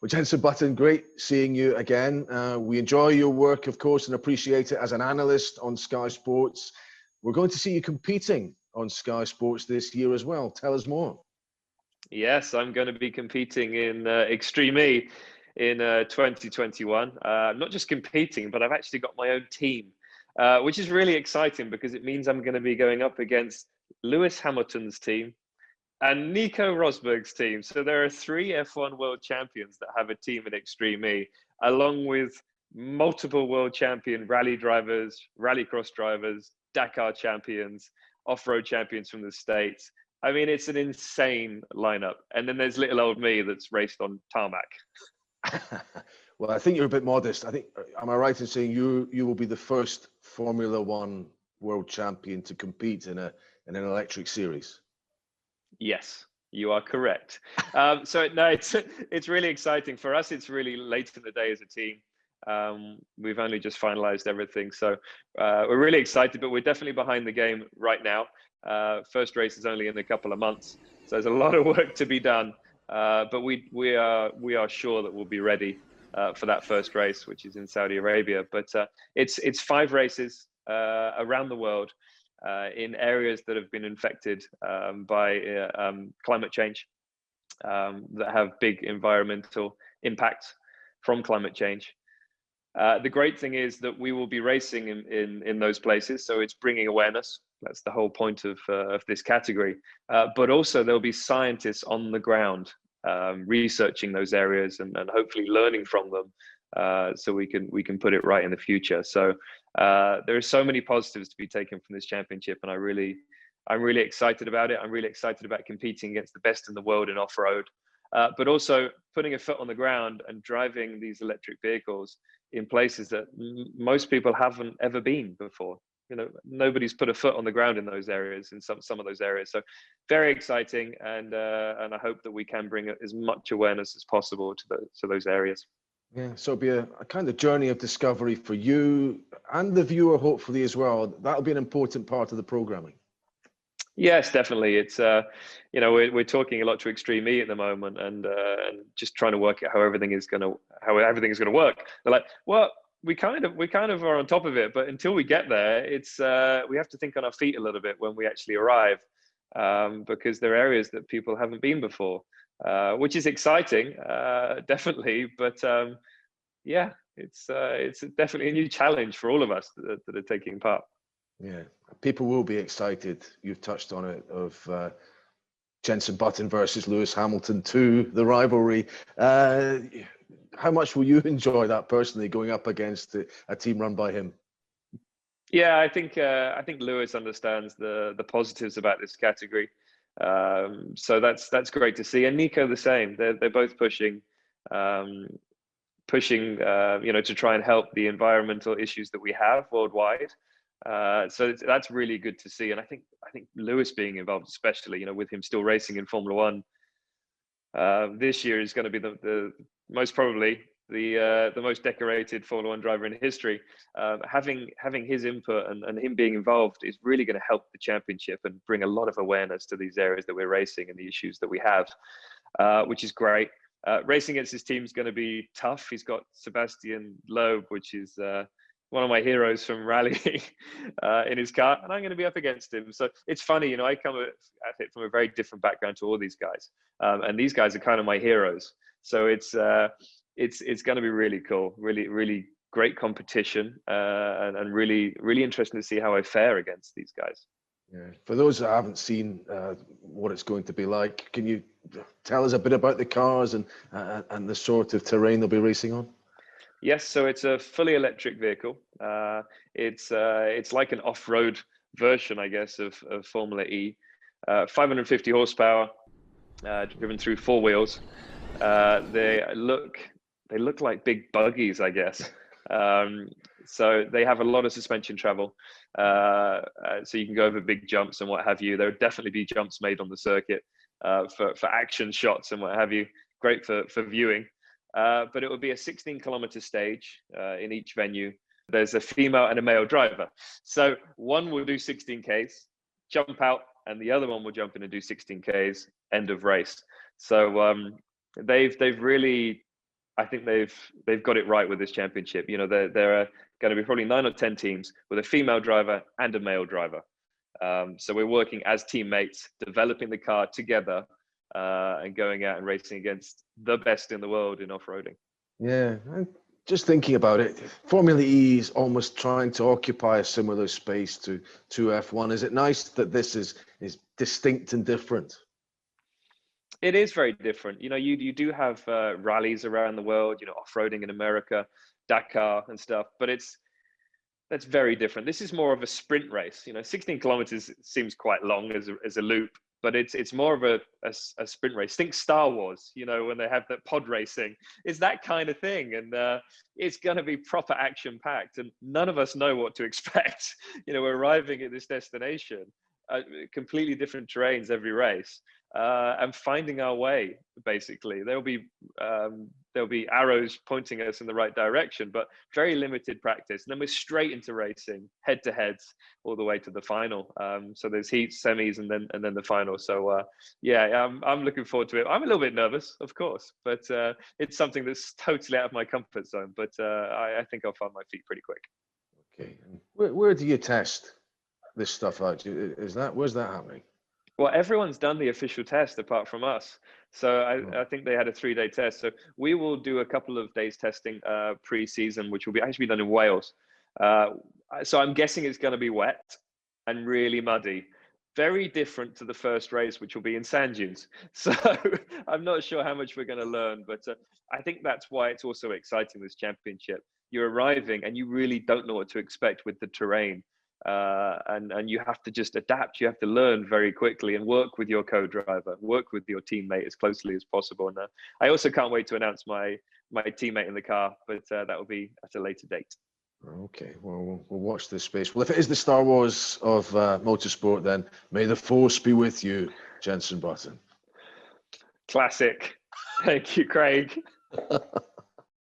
Well, Jenson Button, great seeing you again. We enjoy your work, of course, and appreciate it as an analyst on Sky Sports. We're going to see you competing on Sky Sports this year as well. Tell us more. Yes, I'm going to be competing in Extreme E in 2021. Not just competing, but I've actually got my own team, which is really exciting because it means I'm going to be going up against Lewis Hamilton's team and Nico Rosberg's team. So there are 3 F1 world champions that have a team in Extreme E, along with multiple world champion rally drivers, rallycross drivers, Dakar champions, off-road champions from the States. I mean, it's an insane lineup. And then there's little old me that's raced on tarmac. Well, I think you're a bit modest. I think, am I right in saying you will be the first Formula One world champion to compete in an electric series? Yes, you are correct. So no, it's really exciting for us. It's really late in the day as a team. We've only just finalized everything, so we're really excited, but we're definitely behind the game right now. First race is only in a couple of months, so there's a lot of work to be done. But we are sure that we'll be ready for that first race, which is in Saudi Arabia. But it's 5 races around the world. In areas that have been infected by climate change, that have big environmental impacts from climate change. The great thing is that we will be racing in those places, so it's bringing awareness. That's the whole point of this category. But also there'll be scientists on the ground researching those areas and hopefully learning from them, so we can put it right in the future. So there are so many positives to be taken from this championship, and I'm really excited about it. I'm really excited about competing against the best in the world in off-road, but also putting a foot on the ground and driving these electric vehicles in places that most people haven't ever been before. You know, nobody's put a foot on the ground in those areas, in some of those areas. So very exciting, and I hope that we can bring as much awareness as possible to those areas. Yeah, so it'll be a kind of journey of discovery for you and the viewer, hopefully, as well. That'll be an important part of the programming. Yes, definitely. It's you know, we're talking a lot to Extreme E at the moment, and just trying to work out how everything is going to work. They're like, well, we kind of are on top of it, but until we get there, it's we have to think on our feet a little bit when we actually arrive, because there are areas that people haven't been before, which is exciting, definitely. But yeah, it's definitely a new challenge for all of us that are taking part. Yeah, people will be excited. You've touched on it, of Jenson Button versus Lewis Hamilton 2, the rivalry. How much will you enjoy that personally, going up against a team run by him? Yeah, I think Lewis understands the positives about this category, so that's great to see. And Nico the same. They're both pushing you know, to try and help the environmental issues that we have worldwide. So that's really good to see. And I think Lewis being involved, especially, you know, with him still racing in Formula One, this year is going to be the most probably the most decorated Formula One driver in history. Having his input and him being involved is really going to help the championship and bring a lot of awareness to these areas that we're racing and the issues that we have, which is great. Racing against his team is going to be tough. He's got Sebastian Loeb, which is one of my heroes from rally, in his car, and I'm going to be up against him. So it's funny, you know, I come at it from a very different background to all these guys, and these guys are kind of my heroes. So it's going to be really cool, really great competition, and really interesting to see how I fare against these guys. Yeah. For those that haven't seen what it's going to be like, can you tell us a bit about the cars and the sort of terrain they'll be racing on? Yes, so it's a fully electric vehicle. It's like an off-road version, I guess, of Formula E. 550 horsepower, driven through 4 wheels. They look like big buggies, I guess. So they have a lot of suspension travel. So you can go over big jumps and what have you. There will definitely be jumps made on the circuit for action shots and what have you. Great for viewing. But it will be a 16-kilometer stage in each venue. There's a female and a male driver. So one will do 16Ks, jump out, and the other one will jump in and do 16Ks, end of race. So they've really I think they've got it right with this championship. You know, there are going to be probably 9 or 10 teams with a female driver and a male driver. So we're working as teammates, developing the car together, and going out and racing against the best in the world in off-roading. Yeah, and just thinking about it, Formula E is almost trying to occupy a similar space to F1. Is it nice that this is distinct and different? It is very different. You know, you do have rallies around the world, you know, off-roading in America, Dakar and stuff, but that's very different. This is more of a sprint race. You know, 16 kilometers seems quite long as a loop, but it's more of a sprint race. Think Star Wars, you know, when they have that pod racing. It's that kind of thing, and it's going to be proper action packed, and none of us know what to expect. You know, we're arriving at this destination, completely different terrains every race, and finding our way. Basically, there'll be arrows pointing us in the right direction, but very limited practice. And then we're straight into racing, head to heads, all the way to the final. So there's heats, semis, and then the final. So yeah, I'm looking forward to it. I'm a little bit nervous, of course, but it's something that's totally out of my comfort zone. But I think I'll find my feet pretty quick. Okay, where do you test this stuff out? Where's that happening? Well, everyone's done the official test apart from us. So I think they had a 3-day test. So we will do a couple of days testing pre-season, which will be actually done in Wales. So I'm guessing it's going to be wet and really muddy. Very different to the first race, which will be in sand dunes. So I'm not sure how much we're going to learn, but I think that's why it's also exciting, this championship. You're arriving and you really don't know what to expect with the terrain. And you have to just adapt. You have to learn very quickly and work with your co-driver, work with your teammate as closely as possible. And I also can't wait to announce my teammate in the car, but that will be at a later date. Okay, well, we'll watch this space. Well, if it is the Star Wars of motorsport, then may the force be with you, Jenson Button. Classic. Thank you, Craig.